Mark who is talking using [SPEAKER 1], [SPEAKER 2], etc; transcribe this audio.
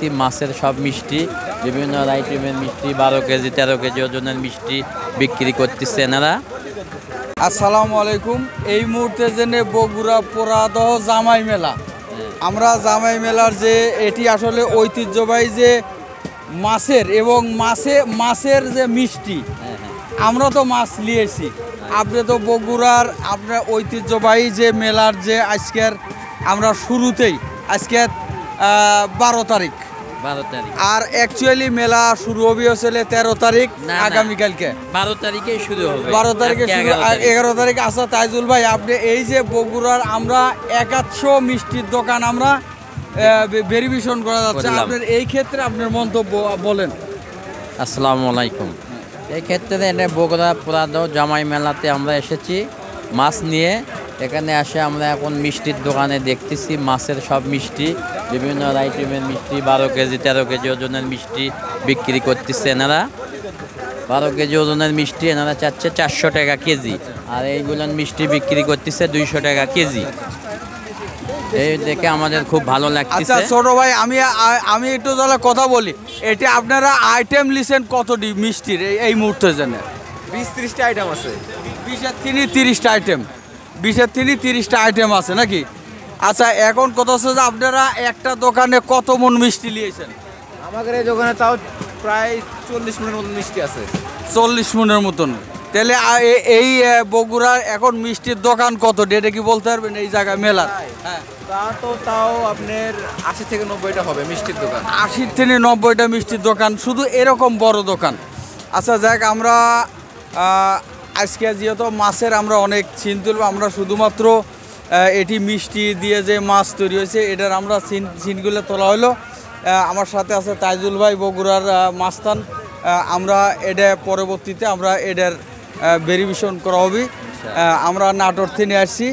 [SPEAKER 1] দেখতেছি মাছের সব মিষ্টি, বিভিন্ন আইটেমের মিষ্টি, 12 কেজি 13 কেজি ওজনের মিষ্টি বিক্রি করতেছে এনারা।
[SPEAKER 2] আসসালামু আলাইকুম। এই মুহূর্তে জেনে বগুড়া পোড়াদহ জামাই মেলা, আমরা জামাই মেলার যে এটি আসলে ঐতিহ্যবাহী যে মাছের এবং মাছের যে মিষ্টি, আমরা তো মাছ নিয়েছি, আপনি তো বগুড়ার আপনার ঐতিহ্যবাহী যে মেলার যে আজকের আমরা শুরুতেই আজকের 12 তারিখ, আর অ্যাকচুয়ালি মেলা শুরু হবে আসলে 13 তারিখ, আগামীকালকে
[SPEAKER 1] 12 তারিখে শুরু হবে।
[SPEAKER 2] 12 তারিখে শুরু, 11 তারিখ। আচ্ছা তাইজুল ভাই, আপনি এই যে বগুড়ার আমরা 100 মিষ্টির দোকান আমরা ভেরিফিকেশন করা যাচ্ছে, আপনার এই ক্ষেত্রে আপনার মন্তব্য বলেন।
[SPEAKER 1] আসসালামু আলাইকুম। এই ক্ষেত্রে এনে বগুড়া পোড়াদহ জামাই মেলাতে আমরা এসেছি মাছ নিয়ে। এখানে আসে আমরা এখন মিষ্টির দোকানে দেখতেছি মাছের সব মিষ্টি, বিভিন্ন আইটেমের মিষ্টি, 12 কেজি 13 কেজি ওজনের মিষ্টি বিক্রি করতেছে এনারা। 12 কেজি ওজনের মিষ্টি এনারা চাচ্ছে 400 টাকা কেজি, আর এইগুলোর মিষ্টি বিক্রি করতেছে 200 টাকা কেজি। এই দেখে আমাদের খুব ভালো লাগতেছে।
[SPEAKER 2] আচ্ছা ছোট ভাই, আমি একটু তাহলে কথা বলি, এটা আপনারা আইটেম লিখেন কতটি মিষ্টির এই মুহূর্তে জানেন?
[SPEAKER 3] 20-30টা আইটেম আছে।
[SPEAKER 2] 20-এর থেকে 30টা আইটেম, 20-এর থেকে 30টা আইটেম আছে নাকি? আচ্ছা, এখন কথা হচ্ছে যে আপনারা একটা দোকানে কত মন মিষ্টি নিয়েছেন?
[SPEAKER 3] আমাদের এই দোকানে তাও প্রায় 40 মনের মতো মিষ্টি আছে।
[SPEAKER 2] 40 মনের মতন। তাহলে এই বগুড়ার এখন মিষ্টির দোকান কত, এটা কি বলতে পারবেন এই জায়গায় মেলার? হ্যাঁ,
[SPEAKER 3] তাও আপনার 80 থেকে 90টা হবে মিষ্টির দোকান।
[SPEAKER 2] 80 থেকে 90টা মিষ্টির দোকান, শুধু এরকম বড় দোকান। আচ্ছা যাক, আমরা আজকে যেহেতু মাছের আমরা অনেক চিন তুলব, আমরা শুধুমাত্র এটি মিষ্টি দিয়ে যে মাছ তৈরি হয়েছে এটার আমরা চিনগুলো তোলা হলো। আমার সাথে আছে তাইজুল ভাই, বগুড়ার মাস্তান। আমরা এটা পরবর্তীতে আমরা এটার ভেরিফিকেশন করা হবে। আমরা নাটোর থেকে আসছি।